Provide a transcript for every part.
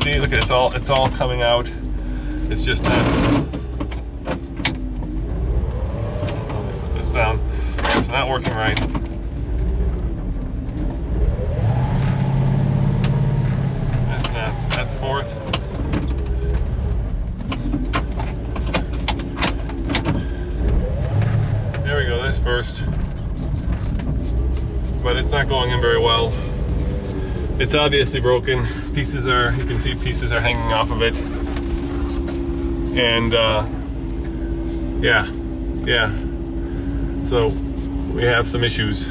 See, look at it, it's all coming out. It's just not. Let me put this down. It's not working right. That's fourth. There we go, that's first. But it's not going in very well. It's obviously broken. Pieces are, you can see pieces are hanging off of it. And yeah. So we have some issues.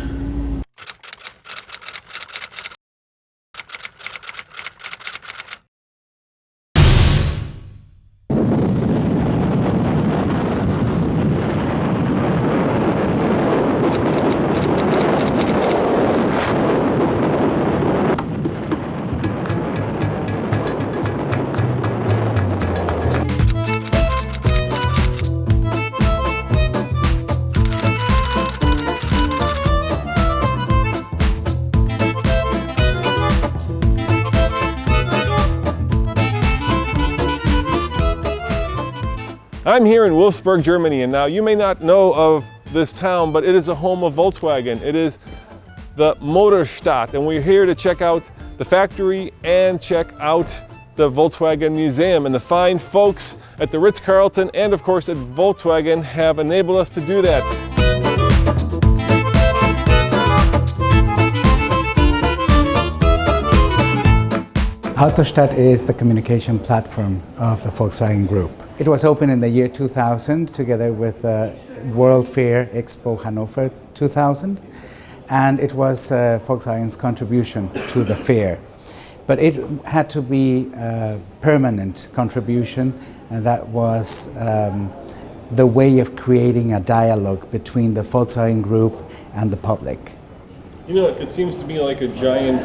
I'm here in Wolfsburg, Germany, and now you may not know of this town, but it is a home of Volkswagen. It is the Autostadt, and we're here to check out the factory and check out the Volkswagen Museum. And the fine folks at the Ritz-Carlton and of course at Volkswagen have enabled us to do that. Autostadt is the communication platform of the Volkswagen Group. It was opened in the year 2000 together with World Fair Expo Hanover 2000, and it was Volkswagen's contribution to the fair. But it had to be a permanent contribution, and that was the way of creating a dialogue between the Volkswagen Group and the public. You know, it seems to be like a giant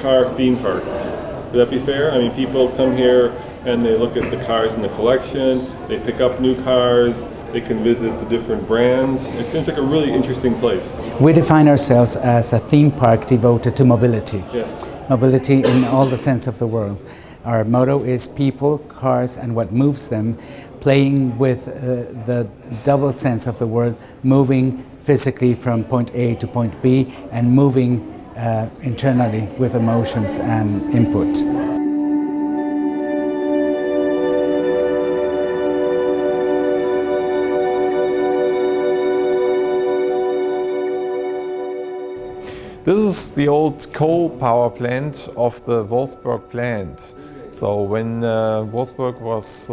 car theme park. Would that be fair? I mean, people come here and they look at the cars in the collection, they pick up new cars, they can visit the different brands. It seems like a really interesting place. We define ourselves as a theme park devoted to mobility. Yes. Mobility in all the sense of the word. Our motto is people, cars, and what moves them, playing with the double sense of the word, moving physically from point A to point B, and moving internally with emotions and input. This is the old coal power plant of the Wolfsburg plant. So when Wolfsburg was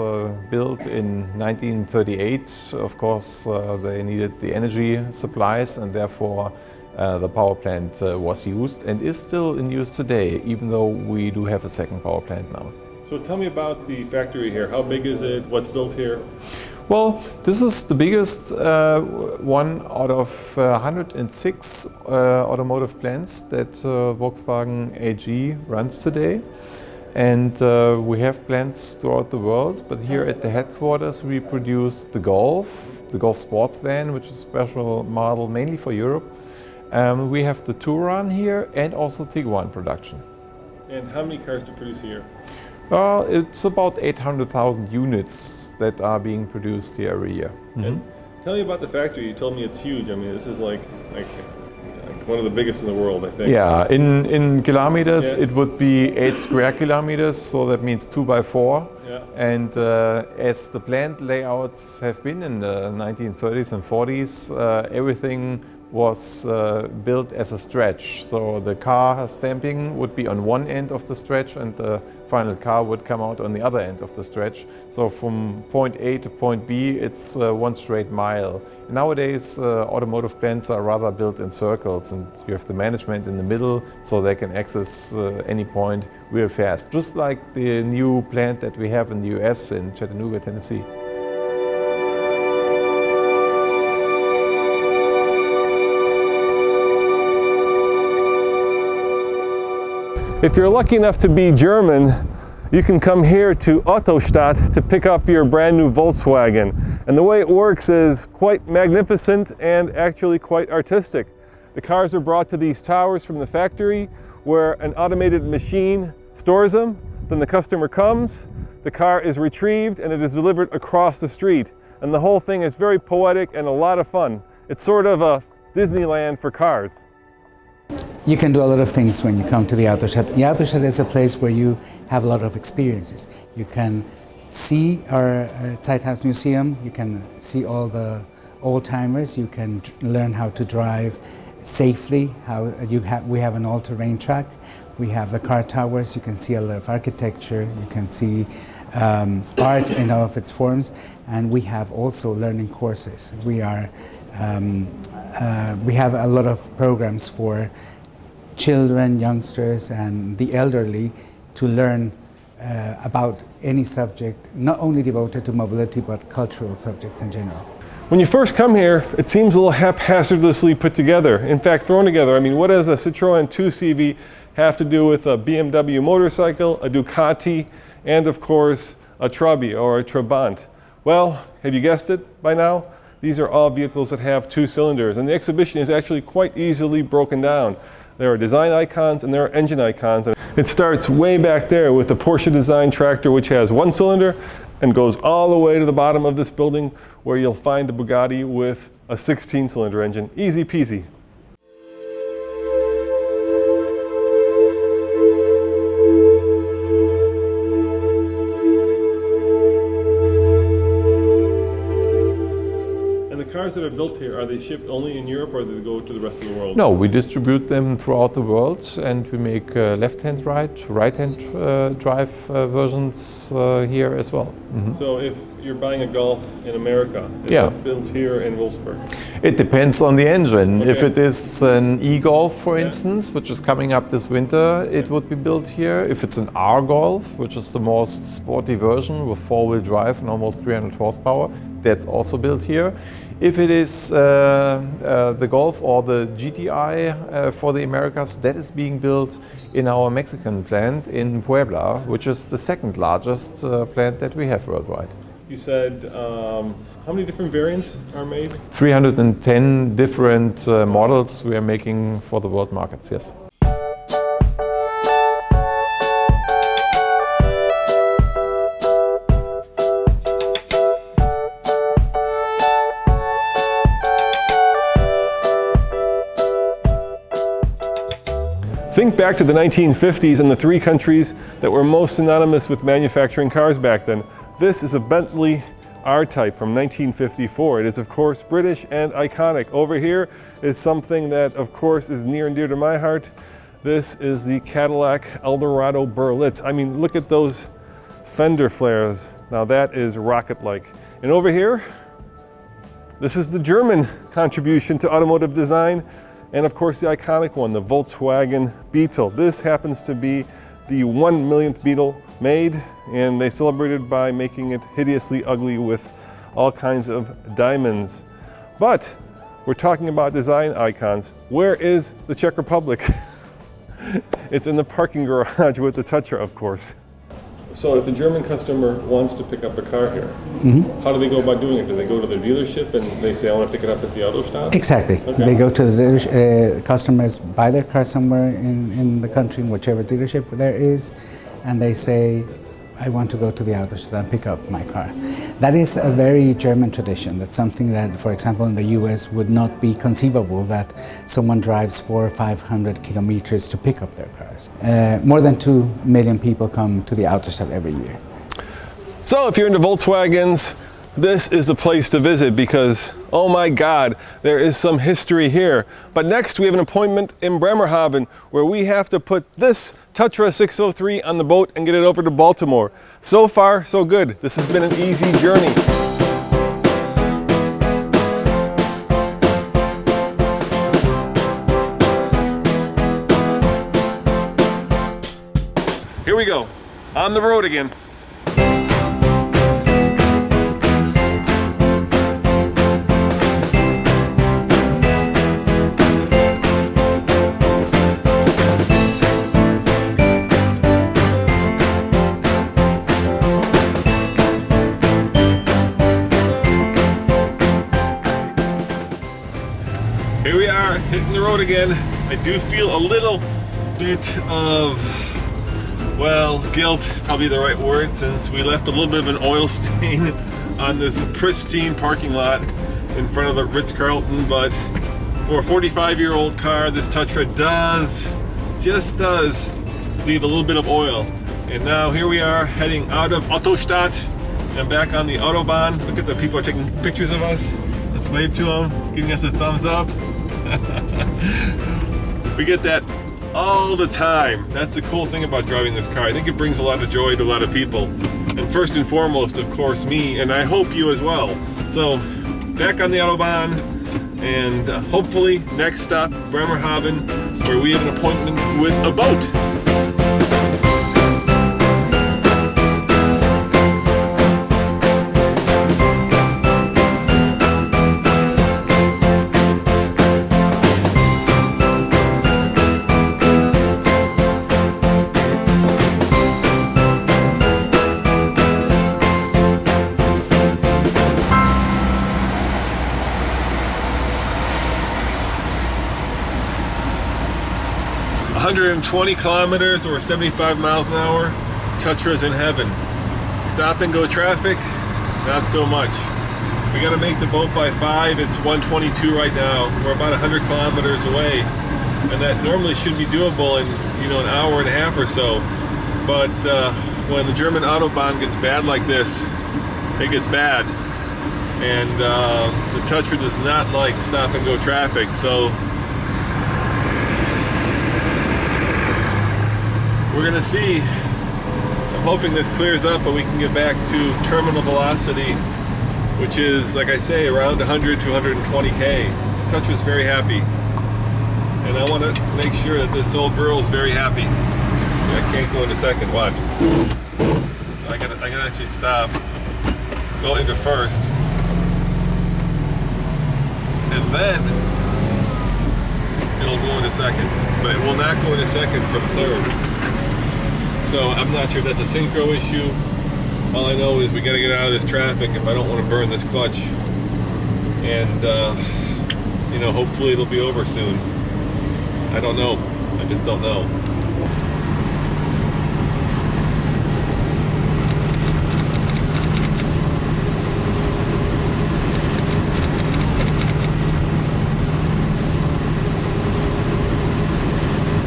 built in 1938, of course they needed the energy supplies, and therefore the power plant was used and is still in use today, even though we do have a second power plant now. So tell me about the factory here. How big is it? What's built here? Well, this is the biggest one out of 106 automotive plants that Volkswagen AG runs today. And we have plants throughout the world, but here at the headquarters we produce the Golf sports van, which is a special model mainly for Europe. We have the Touran here and also Tiguan production. And how many cars do you produce here? It's about 800,000 units that are being produced here every year. And tell me about the factory. You told me it's huge. I mean, this is like one of the biggest in the world, I think. Yeah, in kilometers it would be 8 square kilometers, so that means 2 by 4. Yeah. And as the plant layouts have been in the 1930s and 40s, everything was built as a stretch. So the car stamping would be on one end of the stretch and the final car would come out on the other end of the stretch. So from point A to point B, it's one straight mile. Nowadays, automotive plants are rather built in circles, and you have the management in the middle so they can access any point real fast. Just like the new plant that we have in the US in Chattanooga, Tennessee. If you're lucky enough to be German, you can come here to Autostadt to pick up your brand new Volkswagen. And the way it works is quite magnificent and actually quite artistic. The cars are brought to these towers from the factory where an automated machine stores them. then the customer comes, the car is retrieved, and it is delivered across the street. And the whole thing is very poetic and a lot of fun. It's sort of a Disneyland for cars. You can do a lot of things when you come to the Autostadt. The Autostadt is a place where you have a lot of experiences. You can see our Zeithaus Museum, you can see all the old-timers, you can learn how to drive safely, we have an all-terrain track, we have the car towers, you can see a lot of architecture, you can see art in all of its forms, and we have also learning courses. We have a lot of programs for children, youngsters, and the elderly to learn about any subject, not only devoted to mobility, but cultural subjects in general. When you first come here, it seems a little haphazardly put together. In fact, thrown together. I mean, what does a Citroën 2CV have to do with a BMW motorcycle, a Ducati, and of course, a Trabi or a Trabant? Well, have you guessed it by now? These are all vehicles that have 2 cylinders, and the exhibition is actually quite easily broken down. There are design icons and there are engine icons. It starts way back there with the Porsche design tractor, which has 1 cylinder and goes all the way to the bottom of this building where you'll find a Bugatti with a 16-cylinder engine. Easy peasy. Cars that are built here, are they shipped only in Europe or do they go to the rest of the world? No, we distribute them throughout the world, and we make left-hand right-hand drive versions here as well. Mm-hmm. So if you're buying a Golf in America, is it built here in Wolfsburg? It depends on the engine. Okay. If it is an e-Golf, for instance, which is coming up this winter, it would be built here. If it's an R-Golf, which is the most sporty version with 4-wheel drive and almost 300 horsepower, that's also built here. If it is the Golf or the GTI for the Americas, that is being built in our Mexican plant in Puebla, which is the 2nd largest plant that we have worldwide. You said how many different variants are made? 310 different models we are making for the world markets, yes. Think back to the 1950s and the 3 countries that were most synonymous with manufacturing cars back then. This is a Bentley R-Type from 1954. It is of course British and iconic. Over here is something that of course is near and dear to my heart. This is the Cadillac Eldorado Berlitz. I mean, look at those fender flares. Now that is rocket-like. And over here, this is the German contribution to automotive design. And of course the iconic one, the Volkswagen Beetle. This happens to be the 1 millionth Beetle made, and they celebrated by making it hideously ugly with all kinds of diamonds. But we're talking about design icons. Where is the Czech Republic? It's in the parking garage with the Tatra, of course. So if the German customer wants to pick up a car here, how do they go about doing it? Do they go to their dealership and they say, I want to pick it up at the Autostadt? Exactly. Okay. They go to the customers buy their car somewhere in the country, in whichever dealership there is, and they say, I want to go to the Autostadt and pick up my car. That is a very German tradition. That's something that, for example, in the US would not be conceivable, that someone drives 400 or 500 kilometers to pick up their cars. More than 2 million people come to the Autostadt every year. So if you're into Volkswagens, this is the place to visit because, oh my God, there is some history here. But next we have an appointment in Bremerhaven where we have to put this Tatra 603 on the boat and get it over to Baltimore. So far, so good. This has been an easy journey. Here we go, on the road again. Here we are, hitting the road again. I do feel a little bit of well, guilt, probably the right word, since we left a little bit of an oil stain on this pristine parking lot in front of the Ritz-Carlton, but for a 45-year-old car, this Tatra just does leave a little bit of oil. And now here we are heading out of Autostadt and back on the Autobahn. Look at the people are taking pictures of us. Let's wave to them, giving us a thumbs up. We get that all the time. That's the cool thing about driving this car. I think it brings a lot of joy to a lot of people. And first and foremost, of course, me, and I hope you as well. So, back on the Autobahn, and hopefully next stop, Bremerhaven, where we have an appointment with a boat. 120 kilometers or 75 miles an hour, Tatra's in heaven. Stop and go traffic, not so much. We gotta make the boat by 5, it's 1:22 right now. We're about 100 kilometers away, and that normally should be doable in, you know, an hour and a half or so. But when the German Autobahn gets bad like this, it gets bad. And the Tatra does not like stop and go traffic, so we're gonna see. I'm hoping this clears up and we can get back to terminal velocity, which is, like I say, around 100 to 120K. Tatra's very happy. And I want to make sure that this old girl is very happy. So I can't go in a second, watch. So I can actually stop, go into first, and then it'll go into second. But it will not go into second from third. So I'm not sure if that's a synchro issue. All I know is we gotta get out of this traffic if I don't want to burn this clutch. And you know, hopefully it'll be over soon. I don't know. I just don't know.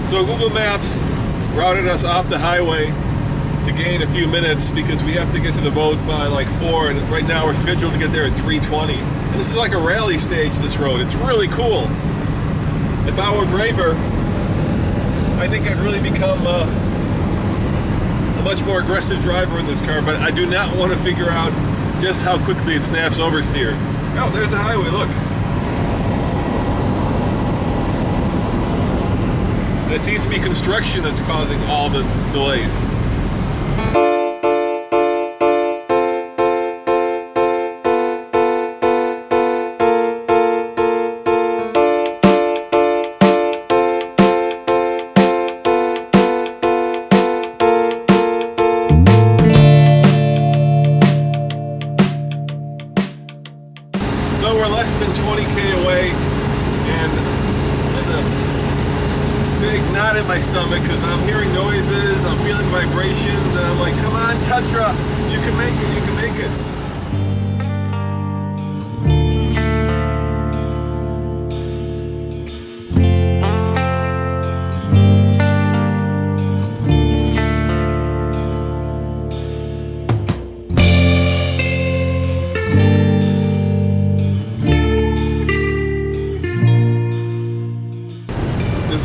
So Google Maps routed us off the highway to gain a few minutes because we have to get to the boat by like 4, and right now we're scheduled to get there at 3:20. And this is like a rally stage, this road. It's really cool. If I were braver, I think I'd really become a much more aggressive driver in this car, but I do not want to figure out just how quickly it snaps oversteer. Oh, there's the highway, look. And it seems to be construction that's causing all the delays. So we're less than 20K away, and there's a big knot in my stomach because I'm hearing noises, I'm feeling vibrations, and I'm like, come on, Tatra, you can make it, you can make it.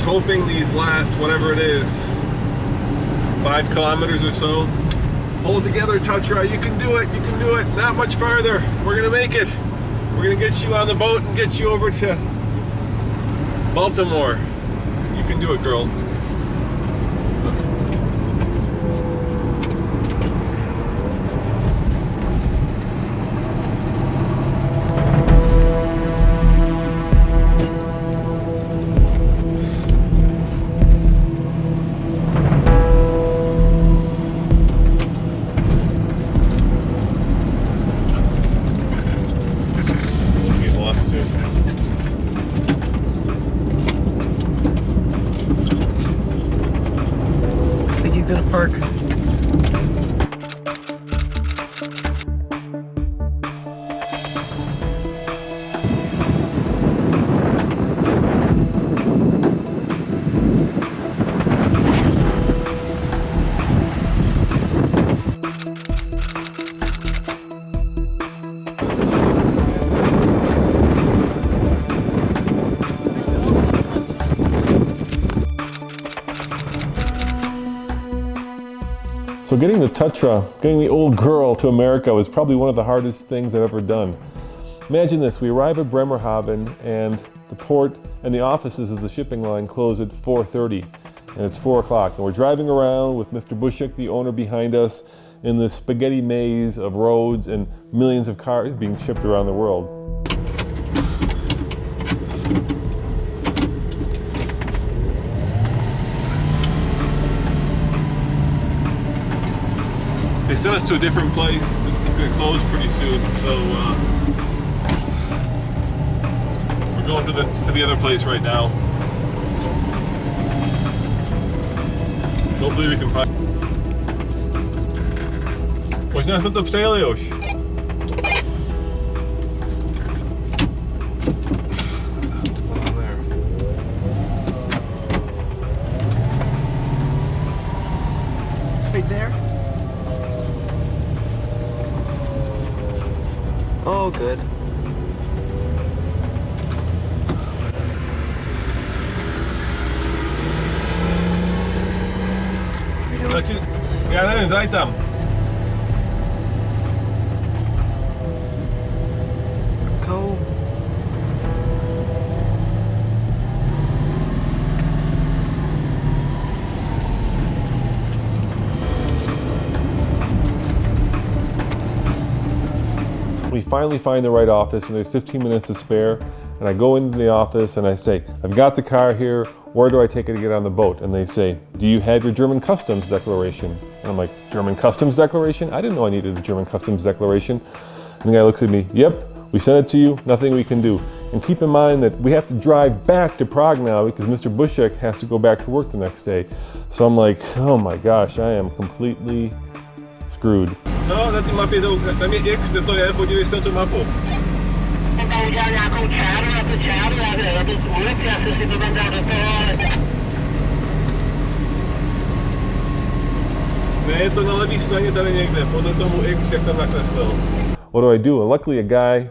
Hoping these last, whatever it is, 5 kilometers or so. Hold together, Tatra, you can do it, you can do it. Not much farther, we're gonna make it. We're gonna get you on the boat and get you over to Baltimore. You can do it, girl. So getting the Tatra, getting the old girl to America was probably one of the hardest things I've ever done. Imagine this, we arrive at Bremerhaven and the port and the offices of the shipping line close at 4:30 and it's 4 o'clock. And we're driving around with Mr. Bushik, the owner, behind us in this spaghetti maze of roads and millions of cars being shipped around the world. They sent us to a different place. It's going to close pretty soon, so we're going to the other place right now. Hopefully we can find. Možná jsme to přejeli už. Right there? Oh, good. Já nevím, daj tam. Go. We finally find the right office and there's 15 minutes to spare and I go into the office and I say, I've got the car here, where do I take it to get on the boat? And they say, do you have your German customs declaration? And I'm like, German customs declaration? I didn't know I needed a German customs declaration. And the guy looks at me, yep, we sent it to you, nothing we can do. And keep in mind that we have to drive back to Prague now because Mr. Bushik has to go back to work the next day. So I'm like, oh my gosh, I am completely screwed. No, na té mapě tam je X, kde to je, podívej se na tu mapu. Tam udělal nějakou čáru na tu čáru, já to ulici, já jsem si to tam dal do toho, ale... Ne, je to na levé straně tady někde, podle tomu X, jak tam nakreslil. What do I do? And luckily a guy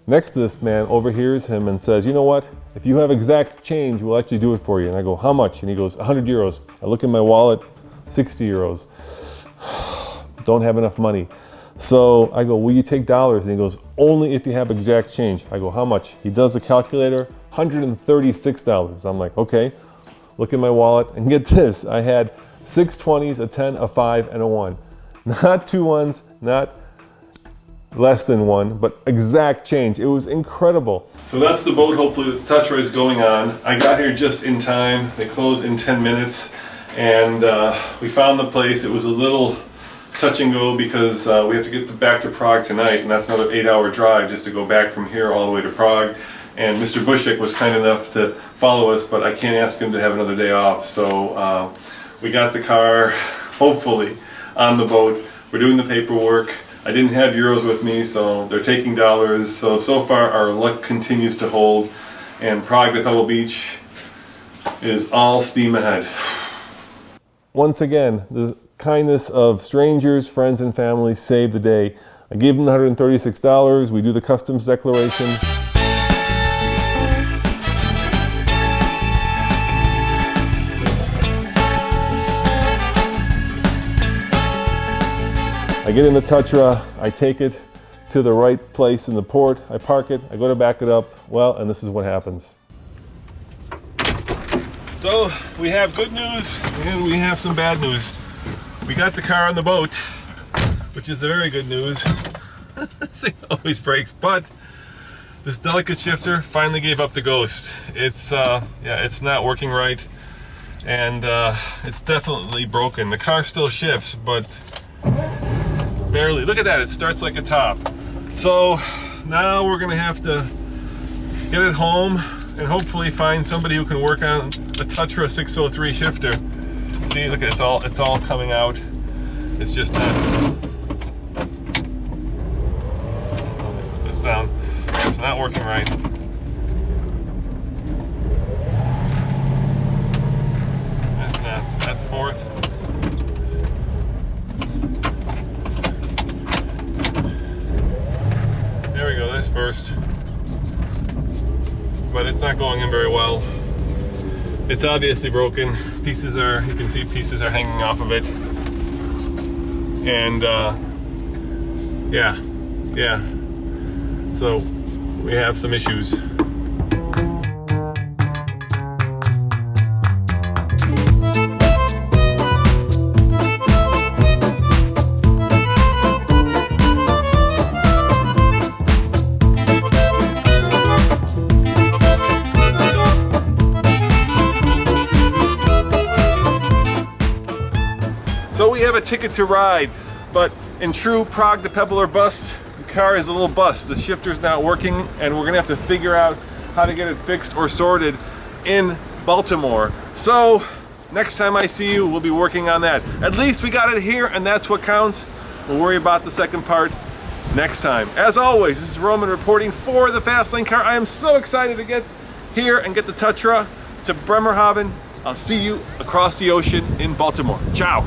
next to this man overhears him and says, you know what? If you have exact change, we'll actually do it for you. And I go, how much? And he goes, 100 euros. I look in my wallet, 60 euros. Don't have enough money. So I go, will you take dollars? And he goes, only if you have exact change. I go, how much? He does a calculator, $136. I'm like, okay. Look in my wallet and get this. I had 6 20s, a 10, a 5, and a 1. Not 2 ones, not less than 1, but exact change. It was incredible. So that's the boat. Hopefully the Tatra is going on. I got here just in time. They close in 10 minutes. And we found the place. It was a little touch and go because we have to get back to Prague tonight, and that's another 8-hour drive just to go back from here all the way to Prague. And Mr. Bushik was kind enough to follow us, but I can't ask him to have another day off. So we got the car, hopefully, on the boat. We're doing the paperwork. I didn't have euros with me, so they're taking dollars. So far our luck continues to hold, and Prague to Pebble Beach is all steam ahead. Once again, the kindness of strangers, friends, and family saved the day. I gave them the $136. We do the customs declaration. I get in the Tatra, I take it to the right place in the port, I park it, I go to back it up, well, and this is what happens. So, we have good news and we have some bad news. We got the car on the boat, which is the very good news. This thing always breaks, but this delicate shifter finally gave up the ghost. It's it's not working right, and it's definitely broken. The car still shifts, but barely. Look at that, it starts like a top. So now we're gonna have to get it home and hopefully find somebody who can work on a Tatra 603 shifter. See, look, it's all coming out. It's just not. Let me put this down. It's not working right. That's not. That's fourth. There we go. That's first. But it's not going in very well. It's obviously broken. Pieces are, you can see pieces are hanging off of it. And yeah. So we have some issues. So we have a ticket to ride, but in true Prague to Pebble or bust, the car is a little bust. The shifter's not working, and we're gonna have to figure out how to get it fixed or sorted in Baltimore. So next time I see you, we'll be working on that. At least we got it here, and that's what counts. We'll worry about the second part next time. As always, this is Roman reporting for the Fastlane Car. I am so excited to get here and get the Tatra to Bremerhaven. I'll see you across the ocean in Baltimore. Ciao.